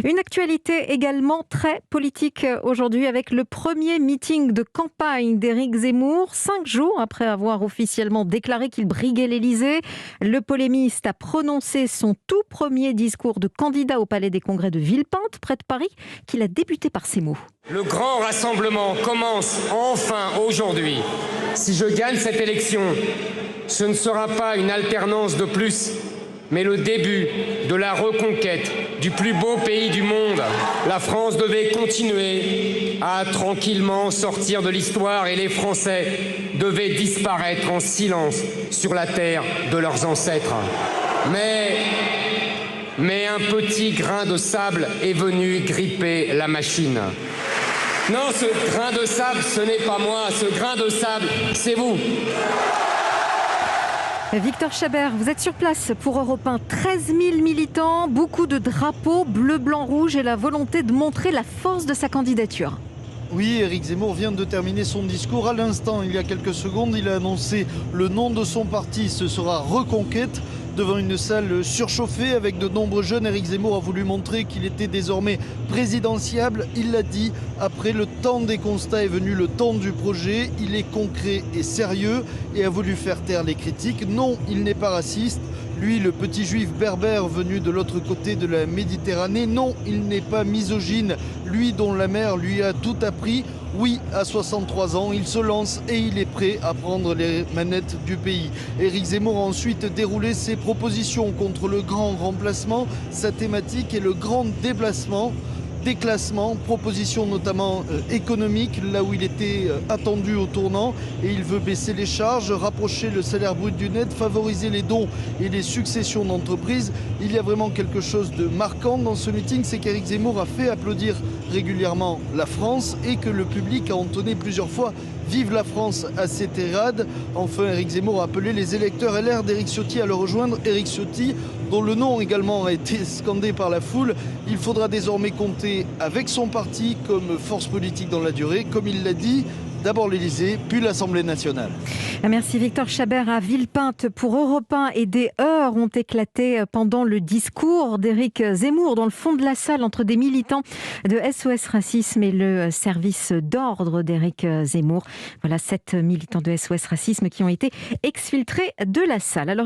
Une actualité également très politique aujourd'hui avec le premier meeting de campagne d'Éric Zemmour, 5 jours après avoir officiellement déclaré qu'il briguait l'Élysée. Le polémiste a prononcé son tout premier discours de candidat au Palais des Congrès de Villepinte, près de Paris, qu'il a débuté par ces mots. Le grand rassemblement commence enfin aujourd'hui. Si je gagne cette élection, ce ne sera pas une alternance de plus, mais le début de la reconquête du plus beau pays du monde. La France devait continuer à tranquillement sortir de l'histoire et les Français devaient disparaître en silence sur la terre de leurs ancêtres. Mais un petit grain de sable est venu gripper la machine. Non, ce grain de sable, ce n'est pas moi. Ce grain de sable, c'est vous. Victor Chabert, vous êtes sur place pour Europe 1. 13 000 militants, beaucoup de drapeaux bleu, blanc, rouge et la volonté de montrer la force de sa candidature. Oui, Éric Zemmour vient de terminer son discours. À l'instant, il y a quelques secondes, il a annoncé le nom de son parti. Ce sera Reconquête. Devant une salle surchauffée avec de nombreux jeunes, Éric Zemmour a voulu montrer qu'il était désormais présidentiable. Il l'a dit, après le temps des constats est venu le temps du projet. Il est concret et sérieux et a voulu faire taire les critiques. Non, il n'est pas raciste. Lui, le petit juif berbère venu de l'autre côté de la Méditerranée. Non, il n'est pas misogyne. Lui dont la mère lui a tout appris. Oui, à 63 ans, il se lance et il est prêt à prendre les manettes du pays. Éric Zemmour a ensuite déroulé ses propositions contre le grand remplacement. Sa thématique est le grand déclassement, propositions notamment économiques, là où il était attendu au tournant. Et il veut baisser les charges, rapprocher le salaire brut du net, favoriser les dons et les successions d'entreprises. Il y a vraiment quelque chose de marquant dans ce meeting, c'est qu'Éric Zemmour a fait applaudir régulièrement la France et que le public a entonné plusieurs fois « Vive la France » à ses tirades. Enfin, Éric Zemmour a appelé les électeurs LR d'Éric Ciotti à le rejoindre. Éric Ciotti, dont le nom également a été scandé par la foule. Il faudra désormais compter avec son parti comme force politique dans la durée. Comme il l'a dit, d'abord l'Élysée, puis l'Assemblée nationale. Merci Victor Chabert à Villepinte pour Europe 1. Et des heurts ont éclaté pendant le discours d'Éric Zemmour dans le fond de la salle entre des militants de SOS Racisme et le service d'ordre d'Éric Zemmour. Voilà 7 militants de SOS Racisme qui ont été exfiltrés de la salle. Alors,